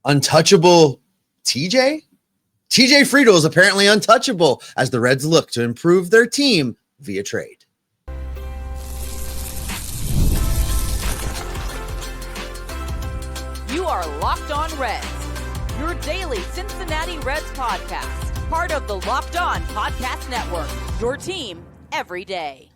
Untouchable TJ? TJ Friedl is apparently untouchable as the Reds look to improve their team via trade. You are Locked On Reds, your daily Cincinnati Reds podcast, part of the Locked On Podcast Network, your team every day.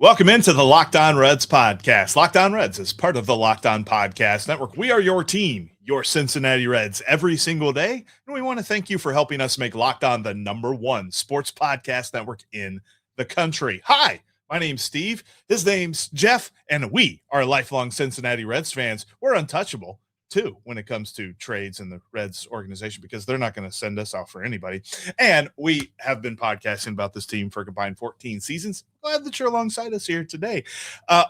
Welcome into the Locked On Reds podcast. Locked On Reds is part of the Locked On Podcast Network. We are your team, your Cincinnati Reds, every single day. And we want to thank you for helping us make Locked On the #1 sports podcast network in the country. Hi, my name's Steve. His name's Jeff. And we are lifelong Cincinnati Reds fans. We're untouchable, too, when it comes to trades in the Reds organization, because they're not going to send us out for anybody. And we have been podcasting about this team for a combined 14 seasons. Glad that you're alongside us here today.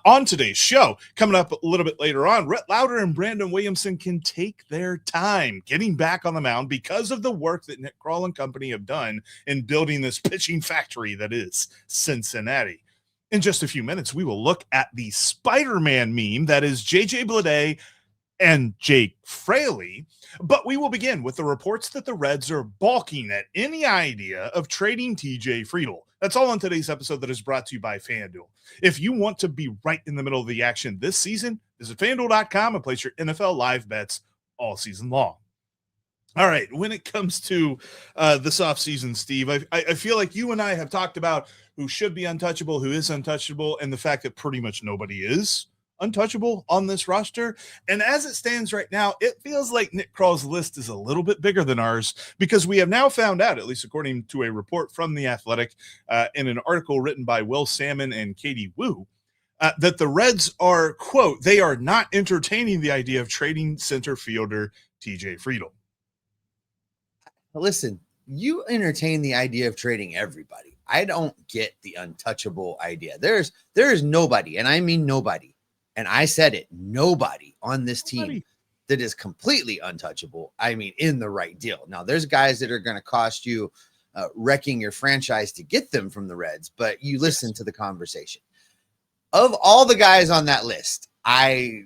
On today's show, coming up a little bit later on, Rhett, Lowder and Brandon Williamson can take their time getting back on the mound because of the work that Nick Krall and company have done in building this pitching factory that is Cincinnati. In just a few minutes, we will look at the Spider-Man meme that is JJ Bleday and Jake Fraley, but we will begin with the reports that the Reds are balking at any idea of trading TJ Friedl. That's all on today's episode that is brought to you by FanDuel. If you want to be right in the middle of the action this season, visit FanDuel.com and place your NFL live bets all season long. All right, when it comes to this offseason, Steve, I feel like you and I have talked about who should be untouchable, who is untouchable, and the fact that pretty much nobody is untouchable on this roster. And as it stands right now, it feels like Nick Krall's list is a little bit bigger than ours, because we have now found out, at least according to a report from The Athletic in an article written by Will Salmon and Katie Wu, that the Reds are, quote, they are not entertaining the idea of trading center fielder TJ Friedl. Listen, you entertain the idea of trading everybody. I don't get the untouchable idea. There is nobody, and I mean nobody, and I said it, nobody on this team that is completely untouchable. I mean, in the right deal. Now, there's guys that are going to cost you wrecking your franchise to get them from the Reds, but you listen to the conversation. Of all the guys on that list, I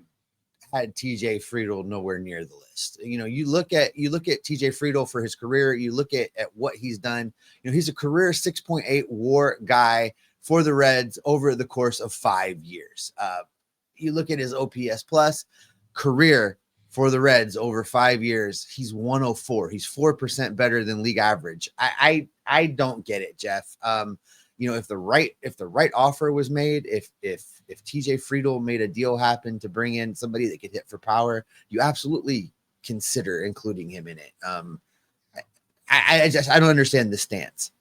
had TJ Friedl nowhere near the list. You know, you look at TJ Friedl for his career, you look at what he's done. You know, he's a career 6.8 WAR guy for the Reds over the course of 5 years. You look at his OPS plus career for the Reds over 5 years, he's 104. He's 4% better than league average. I don't get it, Jeff. You know, if the right offer was made, if TJ Friedl made a deal happen to bring in somebody that could hit for power, you absolutely consider including him in it. I don't understand the stance.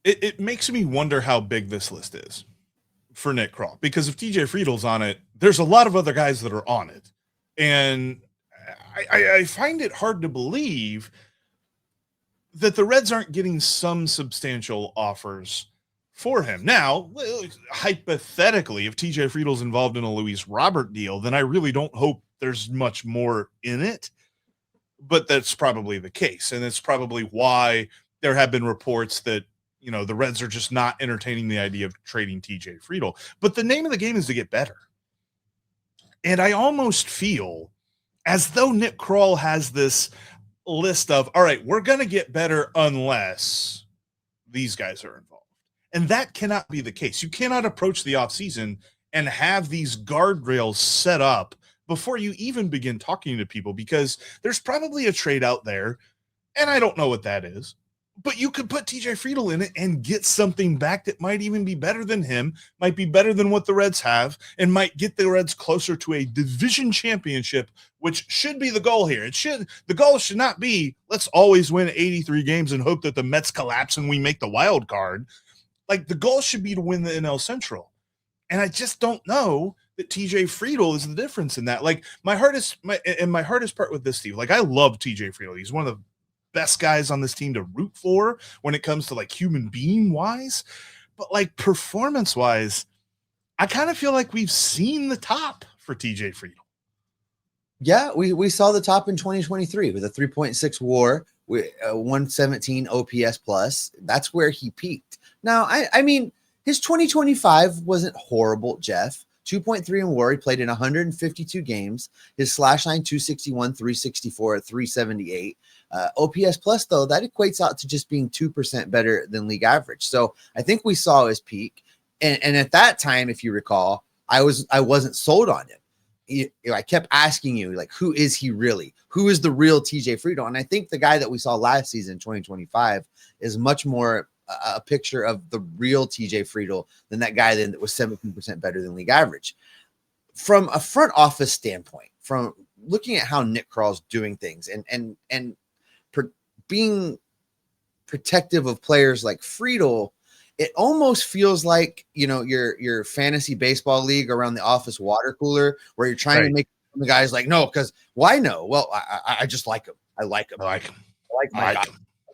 It makes me wonder how big this list is for Nick Krall, because if TJ Friedl's on it, there's a lot of other guys that are on it. And I find it hard to believe that the Reds aren't getting some substantial offers for him. Now, hypothetically, if TJ Friedl's involved in a Luis Robert deal, then I really don't hope there's much more in it, but that's probably the case. And it's probably why there have been reports that, you know, the Reds are just not entertaining the idea of trading TJ Friedl. But the name of the game is to get better. And I almost feel as though Nick Krall has this list of, all right, we're going to get better unless these guys are involved. And that cannot be the case. You cannot approach the offseason and have these guardrails set up before you even begin talking to people, because there's probably a trade out there, and I don't know what that is, but you could put TJ Friedl in it and get something back that might even be better than him, might be better than what the Reds have, and might get the Reds closer to a division championship, which should be the goal here. The goal should not be, let's always win 83 games and hope that the Mets collapse and we make the wild card. Like, the goal should be to win the NL Central. And I just don't know that TJ Friedl is the difference in that. Like, my hardest part with this, Steve, like, I love TJ Friedl. He's one of the best guys on this team to root for when it comes to, like, human being wise. But, like, performance wise, I kind of feel like we've seen the top for TJ Friedl. Yeah, we saw the top in 2023 with a 3.6 WAR, with 117 OPS plus. That's where he peaked. Now, I mean, his 2025 wasn't horrible, Jeff. 2.3 in WAR. He played in 152 games. His slash line 261, 364, 378. OPS plus, though, that equates out to just being 2% better than league average. So I think we saw his peak. And at that time, if you recall, I wasn't sold on him. I kept asking you, like, who is he really? Who is the real TJ Friedl? And I think the guy that we saw last season, 2025, is much more a picture of the real TJ Friedl than that guy that was 17% better than league average. From a front office standpoint, from looking at how Nick Krall's doing things and being protective of players like Friedl, it almost feels like, your fantasy baseball league around the office water cooler where you're trying to make the guys like, no, because why no? Well, I just like him. I like him. I like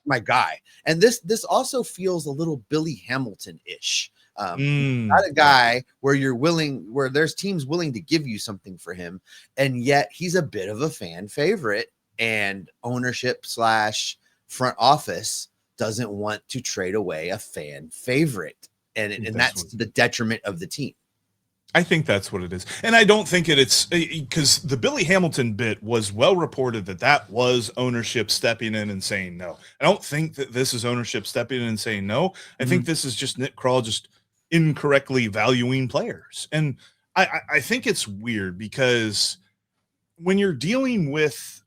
my guy. And this also feels a little Billy Hamilton-ish. Not a guy where there's teams willing to give you something for him, and yet he's a bit of a fan favorite, and ownership / front office doesn't want to trade away a fan favorite, and that's to the detriment of the team. I think that's what it is. And I don't think it's because the Billy Hamilton bit was well reported that was ownership stepping in and saying no. I don't think that this is ownership stepping in and saying no. I think this is just Nick Krall just incorrectly valuing players. And I think it's weird because when you're dealing with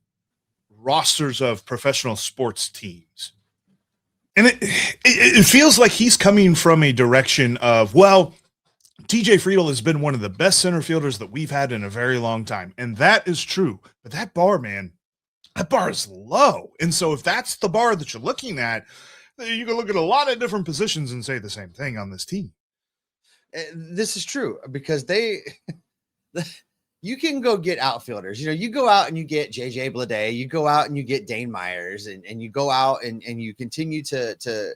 rosters of professional sports teams, and it feels like he's coming from a direction of, well, TJ Friedl has been one of the best center fielders that we've had in a very long time. And that is true. But that bar, man, that bar is low. And so if that's the bar that you're looking at, you can look at a lot of different positions and say the same thing on this team. This is true because you can go get outfielders. You go out and you get JJ Bleday, you go out and you get Dane Myers, and you go out and you continue to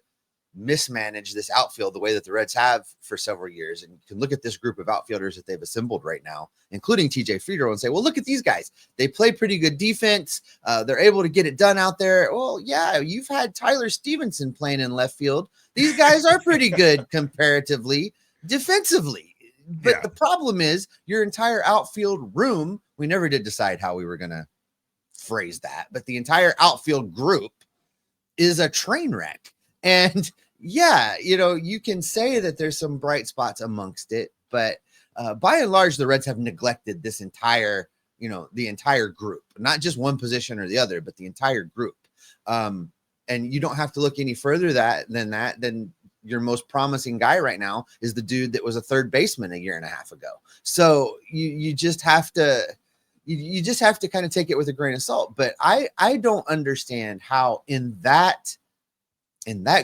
mismanage this outfield the way that the Reds have for several years. And you can look at this group of outfielders that they've assembled right now, including TJ Friedl, and say, well, look at these guys. They play pretty good defense. They're able to get it done out there. Well, yeah, you've had Tyler Stevenson playing in left field. These guys are pretty good comparatively defensively. But the problem is your entire outfield room, we never did decide how we were going to phrase that, but the entire outfield group is a train wreck. And yeah, you can say that there's some bright spots amongst it, but by and large, the Reds have neglected this entire, the entire group, not just one position or the other, but the entire group. And you don't have to look any further than your most promising guy right now is the dude that was a third baseman a year and a half ago. So you just have to kind of take it with a grain of salt. But I don't understand how in that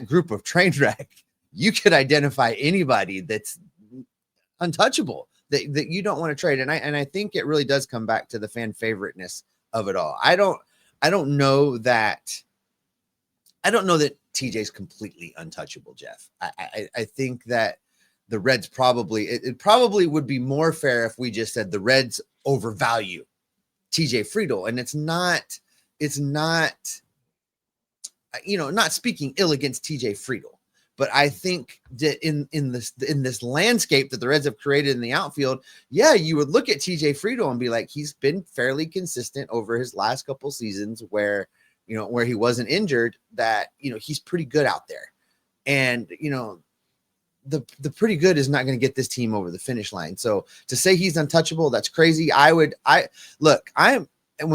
group of train wreck, you could identify anybody that's untouchable that you don't want to trade. And I think it really does come back to the fan favoriteness of it all. I don't know that TJ's completely untouchable, Jeff. I think that the Reds it probably would be more fair if we just said the Reds overvalue TJ Friedl, and it's not not speaking ill against TJ Friedl, but I think that in this landscape that the Reds have created in the outfield, you would look at TJ Friedl and be like, he's been fairly consistent over his last couple seasons where he wasn't injured, that, he's pretty good out there. And, the pretty good is not going to get this team over the finish line. So to say he's untouchable, that's crazy. When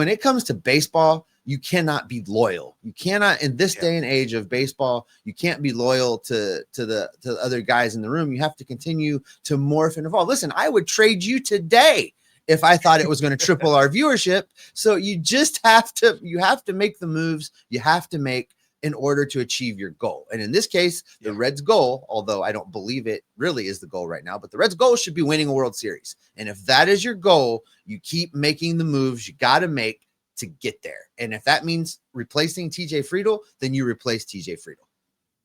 it comes to baseball, you cannot be loyal. You cannot, in this day and age of baseball, you can't be loyal to the other guys in the room. You have to continue to morph and evolve. Listen, I would trade you today if I thought it was going to triple our viewership. So you just have to make the moves you have to make in order to achieve your goal. And in this case, the Reds' goal, although I don't believe it really is the goal right now, but the Reds' goal should be winning a World Series. And if that is your goal, you keep making the moves you got to make to get there. And if that means replacing TJ Friedl, then you replace TJ Friedl.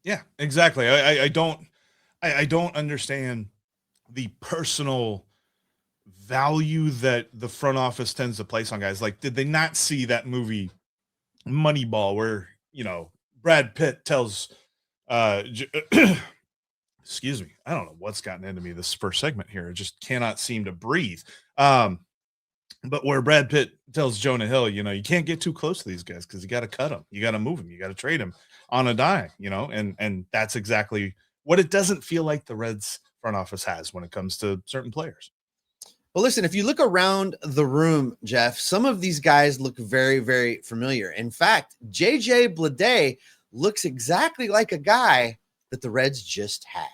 Yeah, exactly. I don't understand the personal value that the front office tends to place on guys. Like, did they not see that movie Moneyball where, Brad Pitt tells excuse me. I don't know what's gotten into me this first segment here. I just cannot seem to breathe. But where Brad Pitt tells Jonah Hill, you can't get too close to these guys because you got to cut them. You got to move them. You got to trade them on a dime, and that's exactly what it doesn't feel like the Reds front office has when it comes to certain players. Well, listen, if you look around the room, Jeff, some of these guys look very, very familiar. In fact, JJ Bleday looks exactly like a guy that the Reds just had.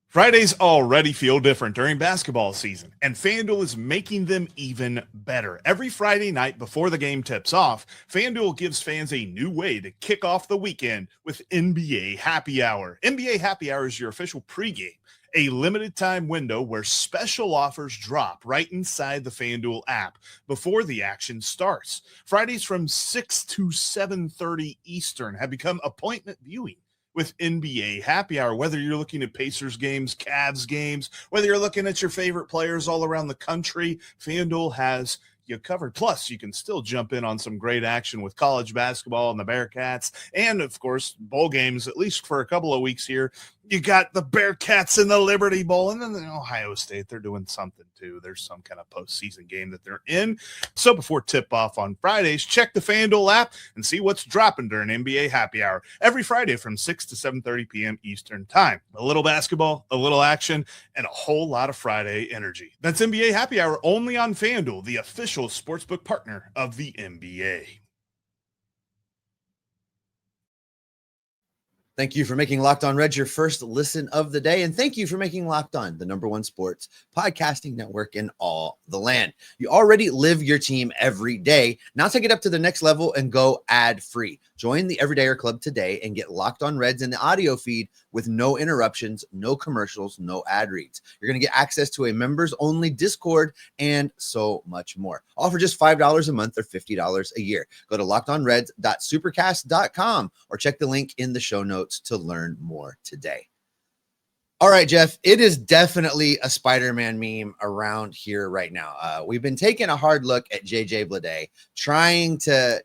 Fridays already feel different during basketball season, and FanDuel is making them even better. Every Friday night before the game tips off, FanDuel gives fans a new way to kick off the weekend with NBA Happy Hour. NBA Happy Hour is your official pregame, a limited time window where special offers drop right inside the FanDuel app before the action starts. Fridays from 6 to 7:30 Eastern have become appointment viewing with NBA Happy Hour. Whether you're looking at Pacers games, Cavs games, whether you're looking at your favorite players all around the country, FanDuel has you covered. Plus, you can still jump in on some great action with college basketball and the Bearcats, and of course, bowl games, at least for a couple of weeks here. You got the Bearcats in the Liberty Bowl, and then the Ohio State, they're doing something too. There's some kind of postseason game that they're in. So before tip-off on Fridays, check the FanDuel app and see what's dropping during NBA Happy Hour every Friday from 6 to 7:30 p.m. Eastern Time. A little basketball, a little action, and a whole lot of Friday energy. That's NBA Happy Hour only on FanDuel, the official sportsbook partner of the NBA. Thank you for making Locked On Reds your first listen of the day. And thank you for making Locked On the #1 sports podcasting network in all the land. You already live your team every day. Now take it up to the next level and go ad free. Join the Everydayer Club today and get Locked On Reds in the audio feed with no interruptions, no commercials, no ad reads. You're going to get access to a members only Discord and so much more. All for just $5 a month or $50 a year. Go to lockedonreds.supercast.com or check the link in the show notes to learn more today. All right, Jeff, it is definitely a Spider-Man meme around here right now. We've been taking a hard look at JJ Bleday, trying to,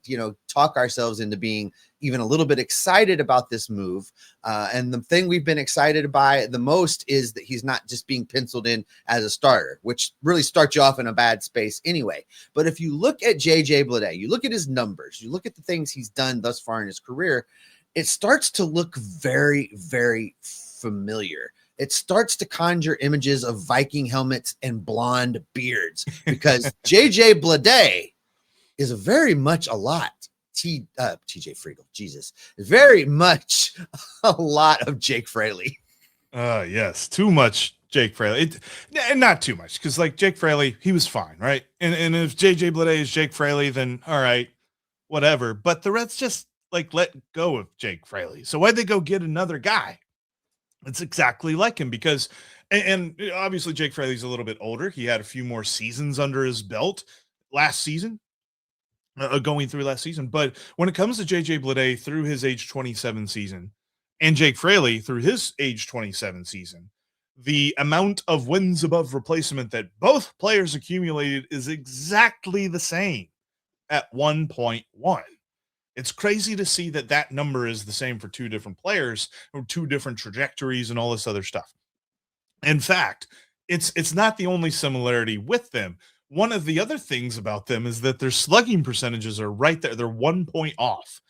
talk ourselves into being even a little bit excited about this move. And the thing we've been excited by the most is that he's not just being penciled in as a starter, which really starts you off in a bad space anyway. But if you look at JJ Bleday, you look at his numbers, you look at the things he's done thus far in his career, it starts to look very, very familiar. It starts to conjure images of Viking helmets and blonde beards because JJ Bleday is very much a lot. TJ Friedl, Jesus, very much a lot of Jake Fraley. Yes, too much Jake Fraley. And not too much, because like Jake Fraley, he was fine, right? And if JJ Bleday is Jake Fraley, then all right, whatever. But the Reds just let go of Jake Fraley. So why'd they go get another guy? It's exactly like him because, and obviously Jake Fraley's a little bit older. He had a few more seasons under his belt last season, going through last season. But when it comes to JJ Bleday through his age 27 season and Jake Fraley through his age 27 season, the amount of wins above replacement that both players accumulated is exactly the same at 1.1. It's crazy to see that number is the same for two different players or two different trajectories and all this other stuff. In fact, it's not the only similarity with them. One of the other things about them is that their slugging percentages are right there. They're 1 point off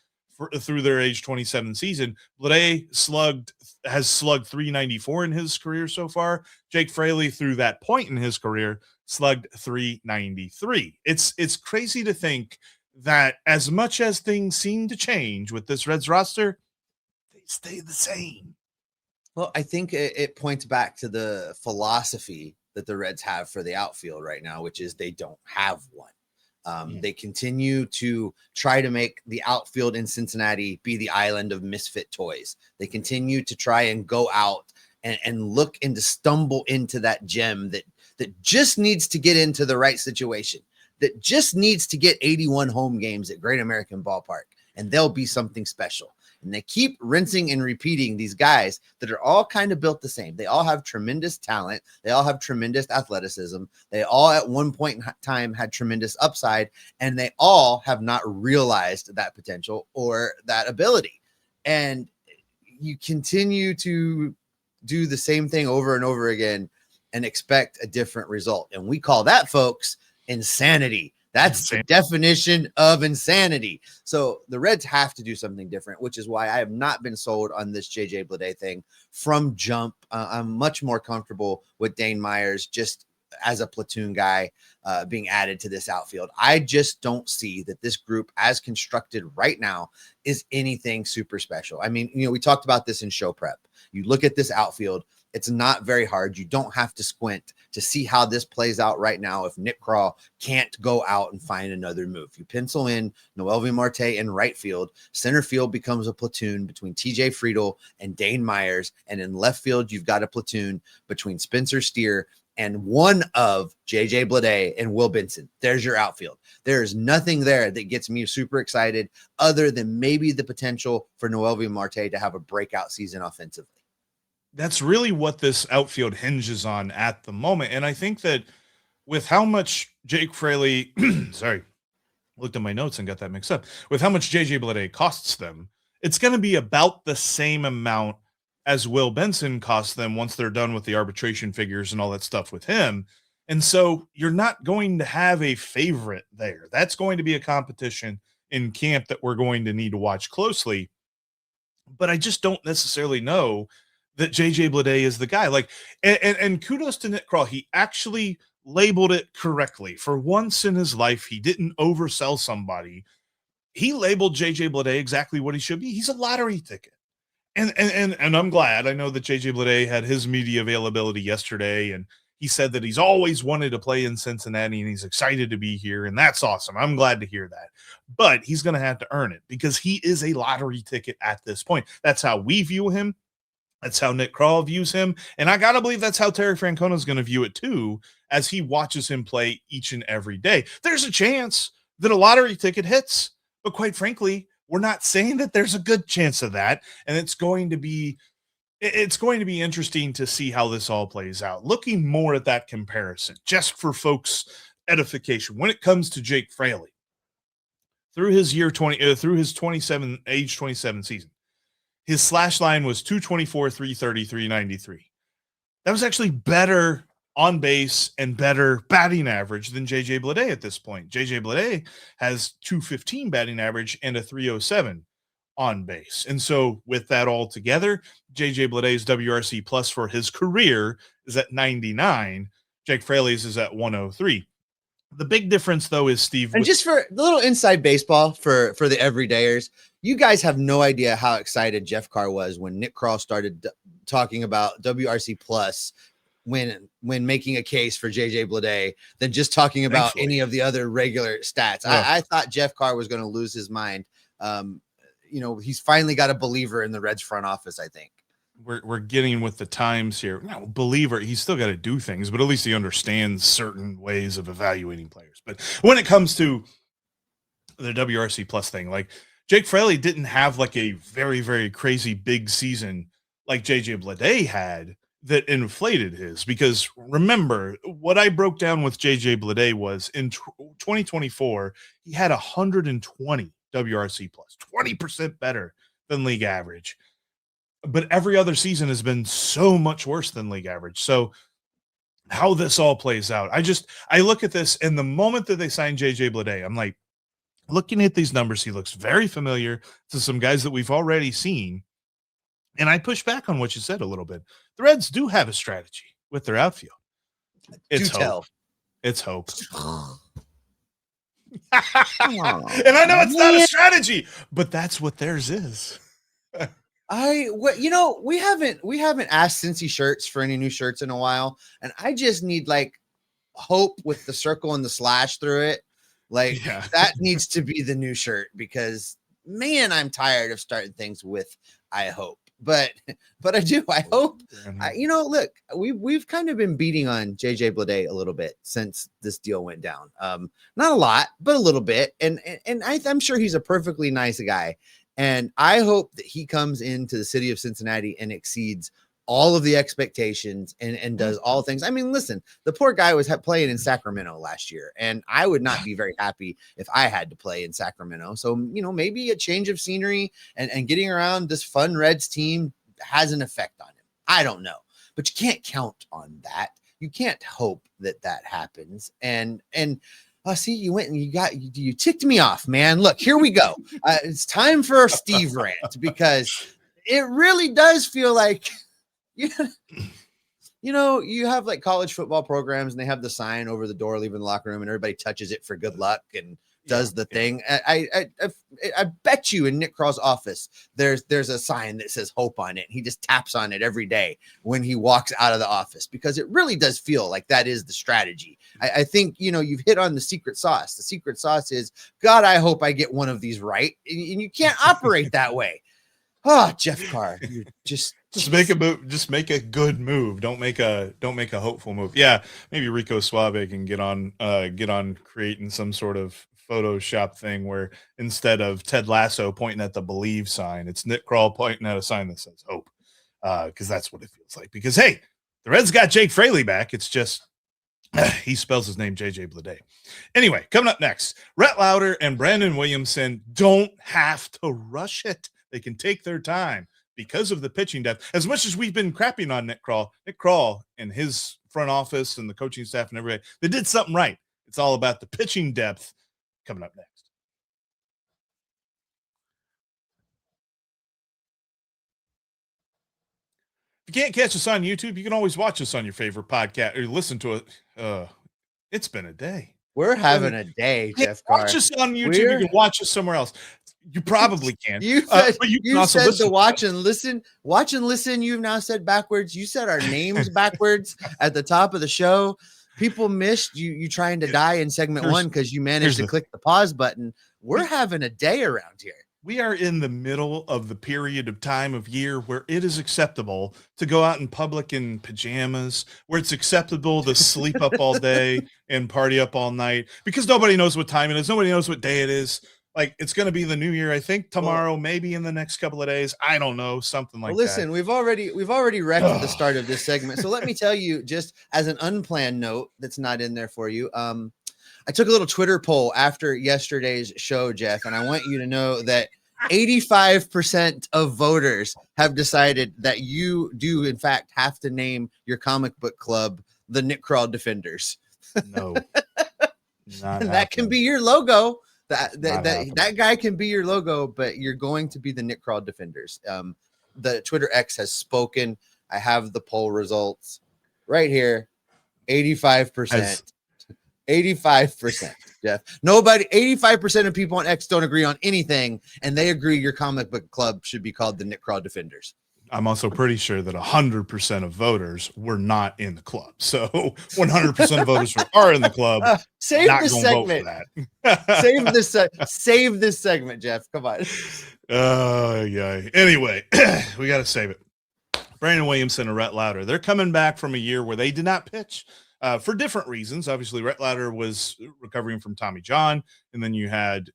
through their age 27 season. Bleday has slugged 394 in his career so far. Jake Fraley, through that point in his career, slugged 393. It's crazy to think that as much as things seem to change with this Reds roster, they stay the same. Well, I think it points back to the philosophy that the Reds have for the outfield right now, which is they don't have one. They continue to try to make the outfield in Cincinnati be the island of misfit toys. They continue to try and go out and look and to stumble into that gem that just needs to get into the right situation, that just needs to get 81 home games at Great American Ballpark, and they'll be something special. And they keep rinsing and repeating these guys that are all kind of built the same. They all have tremendous talent. They all have tremendous athleticism. They all at one point in time had tremendous upside, and they all have not realized that potential or that ability. And you continue to do the same thing over and over again and expect a different result. And we call that, folks, insanity. That's the definition of insanity. So the Reds have to do something different, which is why I have not been sold on this JJ Bleday thing from jump. I'm much more comfortable with Dane Myers just as a platoon guy being added to this outfield. I just don't see that this group as constructed right now is anything super special. I mean, we talked about this in show prep. You look at this outfield, it's not very hard. You don't have to squint to see how this plays out right now. If Nick Krall can't go out and find another move, you pencil in Noelvi Marte in right field. Center field becomes a platoon between TJ Friedl and Dane Myers. And in left field, you've got a platoon between Spencer Steer and one of JJ Bleday and Will Benson. There's your outfield. There's nothing there that gets me super excited other than maybe the potential for Noelvi Marte to have a breakout season offensively. That's really what this outfield hinges on at the moment. And I think that with how much Jake Fraley, looked at my notes and got that mixed up, with how much JJ Bleday costs them, it's going to be about the same amount as Will Benson costs them once they're done with the arbitration figures and all that stuff with him. And so you're not going to have a favorite there. That's going to be a competition in camp that we're going to need to watch closely. But I just don't necessarily know that JJ Bleday is the guy. And kudos to Nick Krall. He actually labeled it correctly. For once in his life, he didn't oversell somebody. He labeled JJ Bleday exactly what he should be. He's a lottery ticket. And I'm glad. I know that JJ Bleday had his media availability yesterday, and he said that he's always wanted to play in Cincinnati and he's excited to be here. And that's awesome. I'm glad to hear that. But he's going to have to earn it because he is a lottery ticket at this point. That's how we view him. That's how Nick Krall views him. And I got to believe that's how Terry Francona is going to view it too, as he watches him play each and every day. There's a chance that a lottery ticket hits, but quite frankly, we're not saying that there's a good chance of that. And it's going to be interesting to see how this all plays out. Looking more at that comparison, just for folks' edification, when it comes to Jake Fraley, through his age 27 season, his slash line was 224, 330, 393. That was actually better on base and better batting average than JJ Bleday at this point. JJ Bleday has 215 batting average and a 307 on base. And so with that all together, JJ Bleday's WRC plus for his career is at 99. Jake Fraley's is at 103. The big difference, though, is Steve. And just for the little inside baseball for the everydayers, you guys have no idea how excited Jeff Carr was when Nick Krall started talking about WRC plus when making a case for JJ Bleday than just talking about any of the other regular stats. Yeah. I thought Jeff Carr was going to lose his mind. He's finally got a believer in the Reds front office, I think. We're getting with the times here. No, believer, he's still got to do things, but at least he understands certain ways of evaluating players. But when it comes to the WRC plus thing, like Jake Fraley didn't have like a very, very crazy big season like JJ Bleday had that inflated his, because remember what I broke down with JJ Bleday was in 2024, he had 120 WRC plus, 20% better than league average. But every other season has been so much worse than league average. So how this all plays out, I look at this, and the moment that they signed JJ Bleday, I'm like, looking at these numbers, he looks very familiar to some guys that we've already seen. And I push back on what you said a little bit. The Reds do have a strategy with their outfield. It's hope. It's hope. And I know it's not a strategy, but that's what theirs is. We haven't asked Cincy shirts for any new shirts in a while, and I just need like hope with the circle and the slash through it. That needs to be the new shirt, because man, I'm tired of starting things with I hope. But I do. I hope. Look, we've kind of been beating on JJ Bleday a little bit since this deal went down. Not a lot, but a little bit. And I'm sure he's a perfectly nice guy. And I hope that he comes into the city of Cincinnati and exceeds all of the expectations and does all things. I mean, listen, the poor guy was playing in Sacramento last year, and I would not be very happy if I had to play in Sacramento. So, maybe a change of scenery and getting around this fun Reds team has an effect on him. I don't know, but you can't count on that. You can't hope that happens. And see, you went and you ticked me off, man. Look, here we go. It's time for a Steve rant, because it really does feel like, you have like college football programs and they have the sign over the door leaving the locker room and everybody touches it for good luck and does the thing. I bet you in Nick Krall's office, there's a sign that says hope on it. He just taps on it every day when he walks out of the office, because it really does feel like that is the strategy. I think, you've hit on the secret sauce. The secret sauce is, God, I hope I get one of these right. And you can't operate that way. Oh, Jeff Carr, you just make a move. Just make a good move. Don't make a hopeful move. Yeah, maybe Rico Suave can get on creating some sort of Photoshop thing where instead of Ted Lasso pointing at the believe sign, it's Nick Krall pointing at a sign that says hope, because that's what it feels like. Because hey, the Reds got Jake Fraley back. It's just he spells his name JJ Bleday. Anyway, coming up next, Rhett Lowder and Brandon Williamson don't have to rush it. They can take their time because of the pitching depth. As much as we've been crapping on Nick Krall and his front office and the coaching staff and everybody, they did something right. It's all about the pitching depth. Coming up next. If you can't catch us on YouTube, you can always watch us on your favorite podcast or listen to it. It's been a day. We're having a day, Jeff Carr. Watch us on YouTube. You can watch us somewhere else. You probably can. You said, you said the watch and listen. Watch and listen. You've now said backwards. You said our names backwards at the top of the show. People missed you trying to die in segment one because you managed to click the pause button. We're having a day around here. We are in the middle of the period of time of year where it is acceptable to go out in public in pajamas, where it's acceptable to sleep up all day and party up all night, because nobody knows what time it is. Nobody knows what day it is. Like, it's going to be the new year, I think, tomorrow, maybe in the next couple of days. I don't know, something like that. Listen, we've already wrecked the start of this segment. So let me tell you, just as an unplanned note that's not in there for you, I took a little Twitter poll after yesterday's show, Jeff, and I want you to know that 85% of voters have decided that you do, in fact, have to name your comic book club the Nick Krall Defenders. No. And that can be your logo. That guy can be your logo, but you're going to be the Nick Krall Defenders. The Twitter X has spoken. I have the poll results right here. 85%. 85%, Jeff. 85% of people on X don't agree on anything, and they agree your comic book club should be called the Nick Krall Defenders. I'm also pretty sure that 100% of voters were not in the club. So 100% of voters who are in the club. Save this segment. Save this segment, Jeff. Come on. Yeah. Anyway, we got to save it. Brandon Williamson and Rhett Lowder, they're coming back from a year where they did not pitch for different reasons. Obviously, Rhett Lowder was recovering from Tommy John, and then you had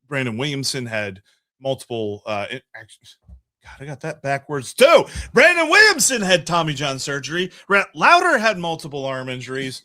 Brandon Williamson had multiple God, I got that backwards too. Brandon Williamson had Tommy John surgery. Rhett Lowder had multiple arm injuries.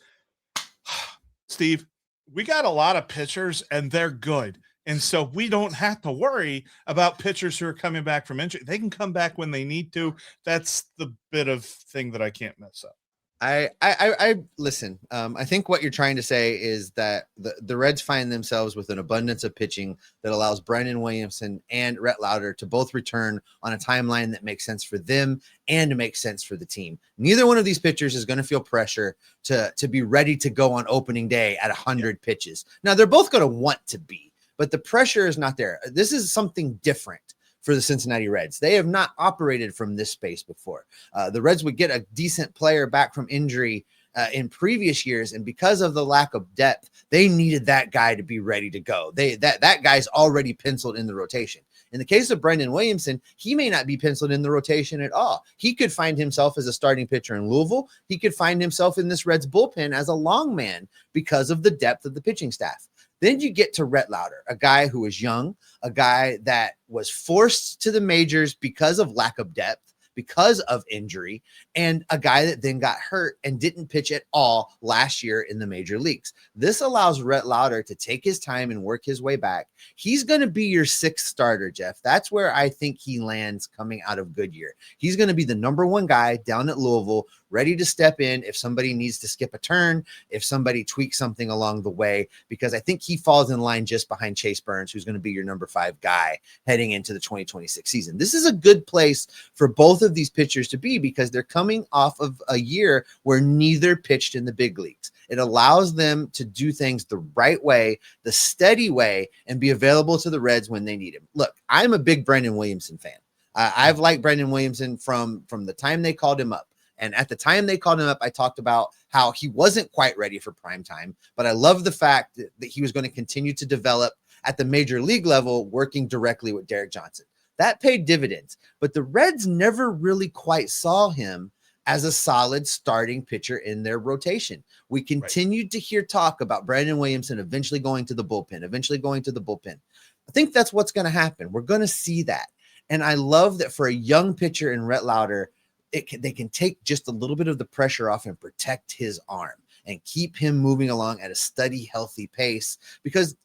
Steve, we got a lot of pitchers, and they're good. And so we don't have to worry about pitchers who are coming back from injury. They can come back when they need to. That's the bit of thing that I can't mess up. I listen. I think what you're trying to say is that the Reds find themselves with an abundance of pitching that allows Brandon Williamson and Rhett Lowder to both return on a timeline that makes sense for them and makes sense for the team. Neither one of these pitchers is going to feel pressure to be ready to go on opening day at 100 pitches. Now, they're both going to want to be, but the pressure is not there. This is something different for the Cincinnati Reds. They have not operated from this space before. The Reds would get a decent player back from injury in previous years, and because of the lack of depth, they needed that guy to be ready to go. That guy's already penciled in the rotation. In the case of Brandon Williamson, he may not be penciled in the rotation at all. He could find himself as a starting pitcher in Louisville. He could find himself in this Reds bullpen as a long man because of the depth of the pitching staff. Then you get to Rhett Lowder, a guy who was young, a guy that was forced to the majors because of lack of depth, because of injury, and a guy that then got hurt and didn't pitch at all last year in the major leagues. This allows Rhett Lowder to take his time and work his way back. He's going to be your sixth starter, Jeff. That's where I think he lands coming out of Goodyear. He's going to be the number one guy down at Louisville, ready to step in if somebody needs to skip a turn, if somebody tweaks something along the way, because I think he falls in line just behind Chase Burns, who's going to be your number 5 guy heading into the 2026 season. This is a good place for both of these pitchers to be because they're coming off of a year where neither pitched in the big leagues. It allows them to do things the right way, the steady way, and be available to the Reds when they need him. Look, I'm a big Brendan Williamson fan. I've liked Brendan Williamson from the time they called him up. And at the time they called him up, I talked about how he wasn't quite ready for prime time, but I love the fact that he was going to continue to develop at the major league level, working directly with Derek Johnson. That paid dividends, but the Reds never really quite saw him as a solid starting pitcher in their rotation. We continued to hear talk about Brandon Williamson eventually going to the bullpen. I think that's what's going to happen. We're going to see that. And I love that for a young pitcher in Rhett Lowder, they can take just a little bit of the pressure off and protect his arm and keep him moving along at a steady, healthy pace because,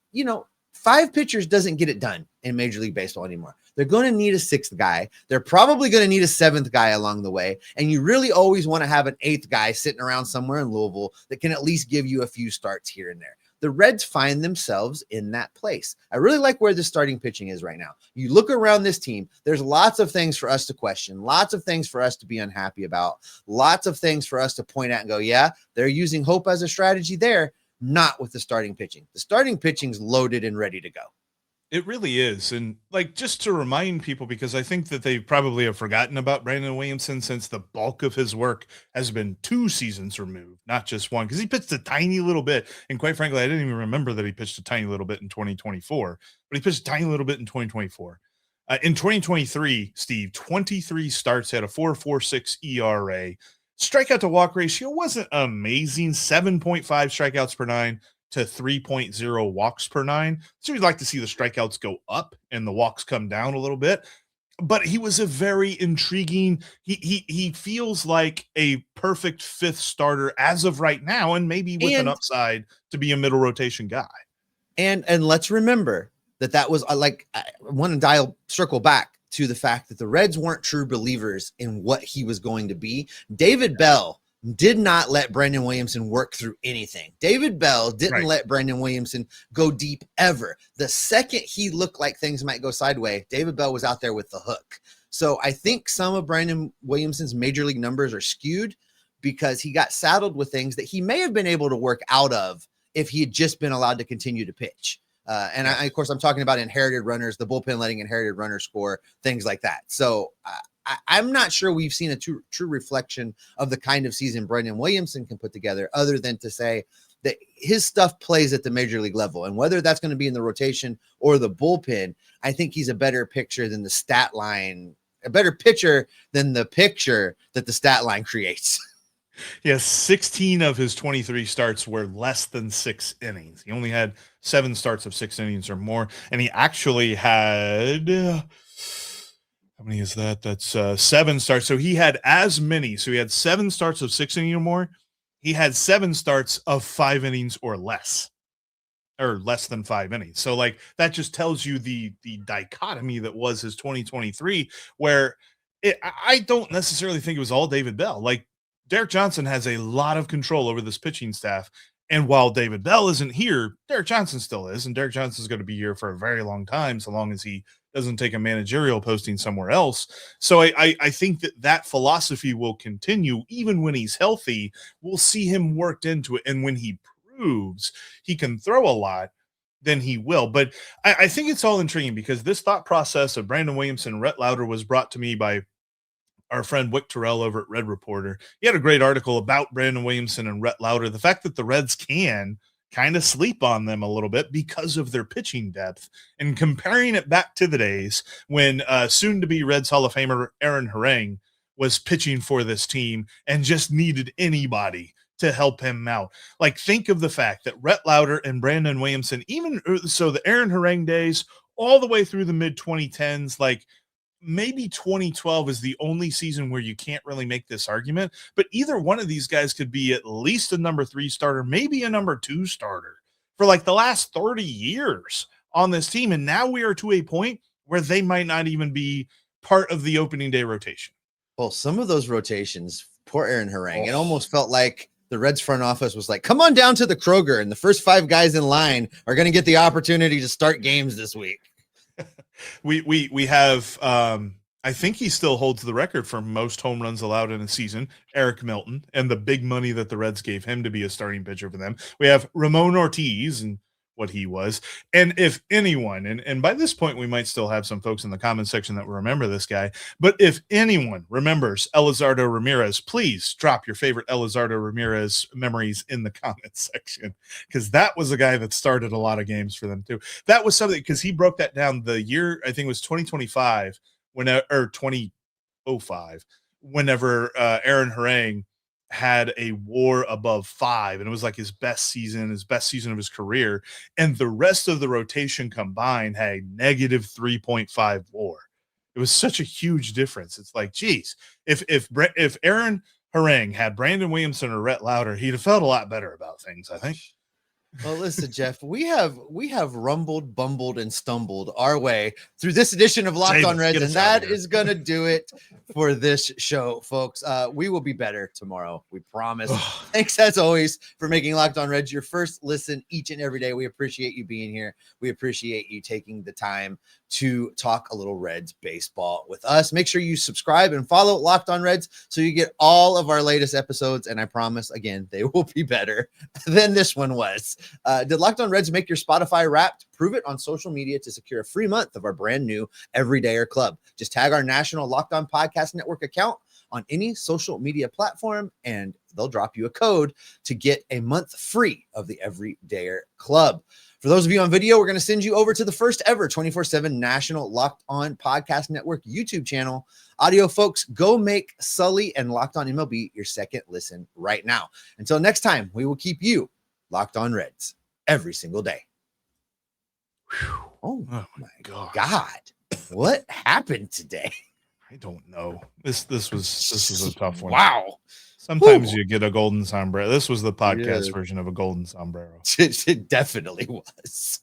5 pitchers doesn't get it done in Major League Baseball anymore. They're going to need a 6th guy. They're probably going to need a 7th guy along the way. And you really always want to have an 8th guy sitting around somewhere in Louisville that can at least give you a few starts here and there. The Reds find themselves in that place. I really like where the starting pitching is right now. You look around this team, there's lots of things for us to question, lots of things for us to be unhappy about, lots of things for us to point at and go, yeah, they're using hope as a strategy there, not with the starting pitching. The starting pitching's loaded and ready to go. It really is. And just to remind people, because I think that they probably have forgotten about Brandon Williamson since the bulk of his work has been 2 seasons removed, not just 1, because he pitched a tiny little bit. And quite frankly, I didn't even remember that he pitched a tiny little bit in 2024, but he pitched a tiny little bit in 2024. In 2023, Steve, 23 starts, had a 4.46 ERA. Strikeout to walk ratio wasn't amazing, 7.5 strikeouts per 9. To 3.0 walks per 9. So we'd like to see the strikeouts go up and the walks come down a little bit. But he was a very intriguing, he feels like a perfect 5th starter as of right now, and maybe with an upside to be a middle rotation guy. And let's remember that was I want to circle back to the fact that the Reds weren't true believers in what he was going to be. David Bell did not let Brandon Williamson work through anything. David Bell didn't let Brandon Williamson go deep ever. The second he looked like things might go sideways, David Bell was out there with the hook. So I think some of Brandon Williamson's major league numbers are skewed because he got saddled with things that he may have been able to work out of if he had just been allowed to continue to pitch. Of course, I'm talking about inherited runners, the bullpen letting inherited runners score, things like that. So I'm not sure we've seen a true reflection of the kind of season Brandon Williamson can put together, other than to say that his stuff plays at the major league level. And whether that's going to be in the rotation or the bullpen, I think he's a better pitcher than the stat line, a better pitcher than the picture that the stat line creates. Yes, 16 of his 23 starts were less than 6 innings. He only had 7 starts of 6 innings or more. And he actually had, how many is that? That's 7 starts. So he had as many. So he had 7 starts of 6 innings or more. He had 7 starts of 5 innings or less, or less than 5 innings. So that just tells you the dichotomy that was his 2023, where I don't necessarily think it was all David Bell. Derek Johnson has a lot of control over this pitching staff. And while David Bell isn't here, Derek Johnson still is. And Derek Johnson is going to be here for a very long time, so long as he doesn't take a managerial posting somewhere else. So I think that philosophy will continue even when he's healthy. We'll see him worked into it. And when he proves he can throw a lot, then he will. But I think it's all intriguing because this thought process of Brandon Williamson and Rhett Lowder was brought to me by our friend Wick Terrell over at Red Reporter. He had a great article about Brandon Williamson and Rhett Lowder, the fact that the Reds can kind of sleep on them a little bit because of their pitching depth, and comparing it back to the days when soon-to-be Reds Hall of Famer Aaron Harang was pitching for this team and just needed anybody to help him out. Like, think of the fact that Rhett Lowder and Brandon Williamson, even so the Aaron Harang days all the way through the mid 2010s, like maybe 2012 is the only season where you can't really make this argument, but either one of these guys could be at least a number 3 starter, maybe a number 2 starter for like the last 30 years on this team. And now we are to a point where they might not even be part of the opening day rotation. Well, some of those rotations, poor Aaron Harang, it almost felt like the Reds front office was like, come on down to the Kroger, and the first 5 guys in line are going to get the opportunity to start games this week. We have I think he still holds the record for most home runs allowed in a season, Eric Milton, and the big money that the Reds gave him to be a starting pitcher for them. We have Ramon Ortiz and what he was. And if anyone, and by this point, we might still have some folks in the comment section that will remember this guy, but if anyone remembers Elizardo Ramirez, please drop your favorite Elizardo Ramirez memories in the comment section, because that was a guy that started a lot of games for them too. That was something, because he broke that down the year, I think it was 2025, or 2005, whenever Aaron Harang had a WAR above 5, and it was like his best season of his career, and the rest of the rotation combined had negative 3.5 WAR. It was such a huge difference. It's like, geez, if Aaron Harang had Brandon Williamson or Rhett Lowder, he'd have felt a lot better about things, I think. Well, listen, Jeff, we have rumbled, bumbled, and stumbled our way through this edition of Locked On Reds, and that is going to do it for this show, folks. We will be better tomorrow, we promise. Thanks, as always, for making Locked On Reds your first listen each and every day. We appreciate you being here. We appreciate you taking the time to talk a little Reds baseball with us. Make sure you subscribe and follow Locked On Reds so you get all of our latest episodes, and I promise, again, they will be better than this one was. Did Locked On Reds make your Spotify Wrapped? Prove it on social media to secure a free month of our brand new Everydayer Club. Just tag our national Locked On Podcast Network account on any social media platform, and they'll drop you a code to get a month free of the Everydayer Club. For those of you on video, we're going to send you over to the first ever 24/7 national Locked On Podcast Network YouTube channel. Audio folks, go make Sully and Locked On MLB your second listen right now. Until next time, we will keep you Locked On Reds every single day. Oh my God. What happened today? I don't know. This was a tough one. Wow. Sometimes you get a golden sombrero. This was the podcast version of a golden sombrero. It definitely was.